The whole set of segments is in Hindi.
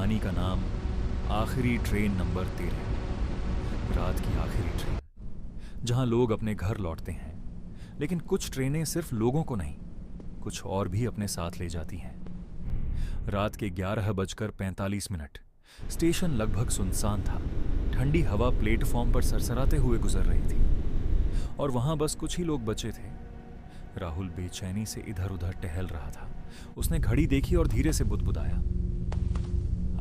कहानी का नाम आखिरी ट्रेन नंबर 13। रात की आखिरी ट्रेन, जहां लोग अपने घर लौटते हैं, लेकिन कुछ ट्रेनें सिर्फ लोगों को नहीं, कुछ और भी अपने साथ ले जाती हैं। रात के 11:45। स्टेशन लगभग सुनसान था। ठंडी हवा प्लेटफॉर्म पर सरसराते हुए गुजर रही थी और वहां बस कुछ ही लोग बचे थे। राहुल बेचैनी से इधर उधर टहल रहा था। उसने घड़ी देखी और धीरे से बुदबुदाया,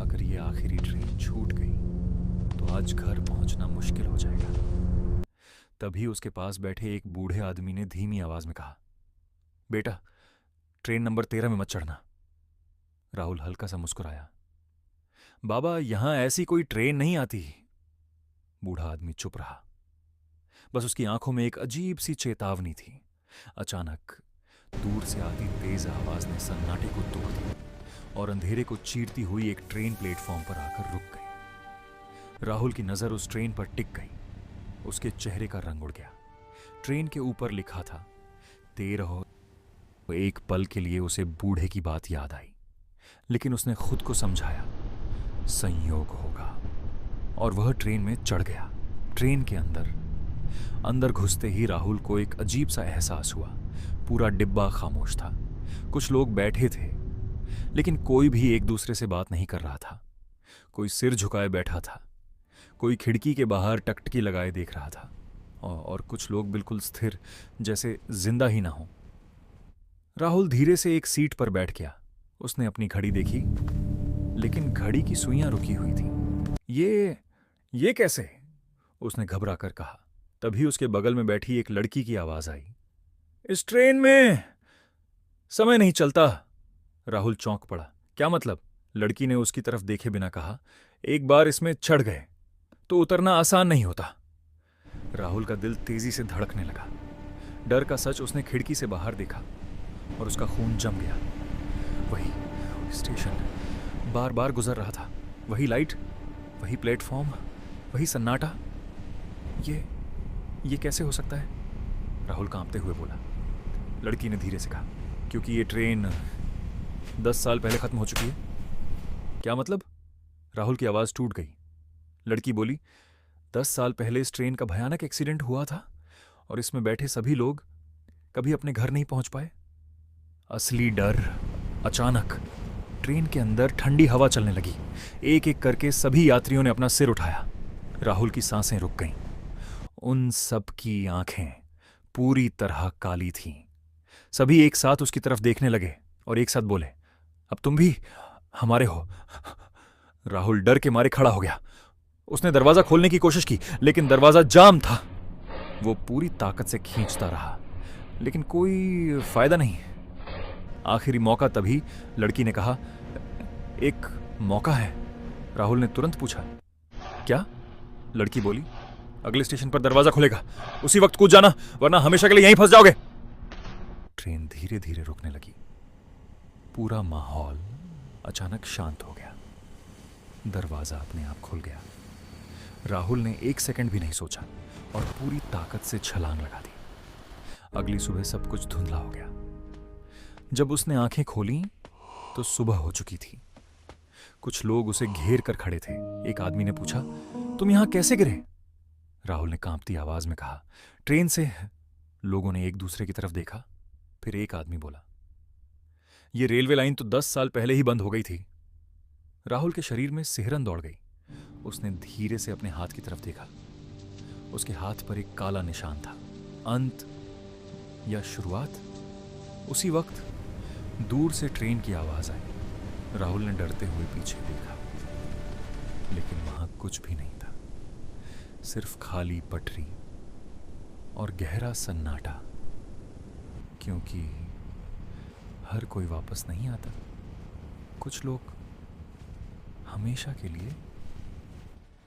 अगर ये आखिरी ट्रेन छूट गई तो आज घर पहुंचना मुश्किल हो जाएगा। तभी उसके पास बैठे एक बूढ़े आदमी ने धीमी आवाज में कहा, बेटा, ट्रेन नंबर 13 में मत चढ़ना। राहुल हल्का सा मुस्कुराया। बाबा, यहां ऐसी कोई ट्रेन नहीं आती। बूढ़ा आदमी चुप रहा। बस उसकी आंखों में एक अजीब सी चेतावनी थी। अचानक दूर से आती तेज आवाज ने सन्नाटे को तोड़ दिया और अंधेरे को चीरती हुई एक ट्रेन प्लेटफॉर्म पर आकर रुक गई। राहुल की नजर उस ट्रेन पर टिक गई। उसके चेहरे का रंग उड़ गया। ट्रेन के ऊपर लिखा था 13। एक पल के लिए उसे बूढ़े की बात याद आई, लेकिन उसने खुद को समझाया, संयोग होगा, और वह ट्रेन में चढ़ गया। ट्रेन के अंदर घुसते ही राहुल को एक अजीब सा एहसास हुआ। पूरा डिब्बा खामोश था। कुछ लोग बैठे थे, लेकिन कोई भी एक दूसरे से बात नहीं कर रहा था। कोई सिर झुकाए बैठा था, कोई खिड़की के बाहर टकटकी लगाए देख रहा था, और कुछ लोग बिल्कुल स्थिर, जैसे जिंदा ही ना हो। राहुल धीरे से एक सीट पर बैठ गया। उसने अपनी घड़ी देखी, लेकिन घड़ी की सुइयां रुकी हुई थी। ये कैसे? उसने घबरा कर कहा। तभी उसके बगल में बैठी एक लड़की की आवाज आई, इस ट्रेन में समय नहीं चलता। राहुल चौंक पड़ा। क्या मतलब? लड़की ने उसकी तरफ देखे बिना कहा, एक बार इसमें चढ़ गए तो उतरना आसान नहीं होता। राहुल का दिल तेजी से धड़कने लगा। डर का सच, उसने खिड़की से बाहर देखा और उसका खून जम गया। वही स्टेशन बार बार गुजर रहा था, वही लाइट, वही प्लेटफॉर्म, वही सन्नाटा। ये कैसे हो सकता है? राहुल कांपते हुए बोला। लड़की ने धीरे से कहा, क्योंकि ये ट्रेन 10 साल पहले खत्म हो चुकी है। क्या मतलब? राहुल की आवाज टूट गई। लड़की बोली, 10 साल पहले इस ट्रेन का भयानक एक्सीडेंट हुआ था और इसमें बैठे सभी लोग कभी अपने घर नहीं पहुंच पाए। असली डर। अचानक ट्रेन के अंदर ठंडी हवा चलने लगी। एक एक करके सभी यात्रियों ने अपना सिर उठाया। राहुल की सांसें रुक गईं। उन सब की आंखें पूरी तरह काली थीं। सभी एक साथ उसकी तरफ देखने लगे और एक साथ बोले, अब तुम भी हमारे हो। राहुल डर के मारे खड़ा हो गया। उसने दरवाजा खोलने की कोशिश की, लेकिन दरवाजा जाम था। वो पूरी ताकत से खींचता रहा, लेकिन कोई फायदा नहीं। आखिरी मौका तभी लड़की ने कहा, एक मौका है। राहुल ने तुरंत पूछा, क्या? लड़की बोली, अगले स्टेशन पर दरवाजा खुलेगा, उसी वक्त कूद जाना, वरना हमेशा के लिए यहीं फंस जाओगे। ट्रेन धीरे धीरे रुकने लगी। पूरा माहौल अचानक शांत हो गया। दरवाजा अपने आप खुल गया। राहुल ने 1 सेकंड भी नहीं सोचा और पूरी ताकत से छलांग लगा दी। अगली सुबह सब कुछ धुंधला हो गया। जब उसने आंखें खोली तो सुबह हो चुकी थी। कुछ लोग उसे घेर कर खड़े थे। एक आदमी ने पूछा, तुम यहां कैसे गिरे? राहुल ने कांपती आवाज में कहा, ट्रेन से। लोगों ने एक दूसरे की तरफ देखा। फिर एक आदमी बोला, यह रेलवे लाइन तो 10 साल पहले ही बंद हो गई थी। राहुल के शरीर में सिहरन दौड़ गई। उसने धीरे से अपने हाथ की तरफ देखा। उसके हाथ पर एक काला निशान था। अंत या शुरुआत? उसी वक्त दूर से ट्रेन की आवाज आई। राहुल ने डरते हुए पीछे देखा, लेकिन वहां कुछ भी नहीं था, सिर्फ खाली पटरी और गहरा सन्नाटा, क्योंकि हर कोई वापस नहीं आता। कुछ लोग हमेशा के लिए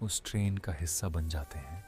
उस ट्रेन का हिस्सा बन जाते हैं।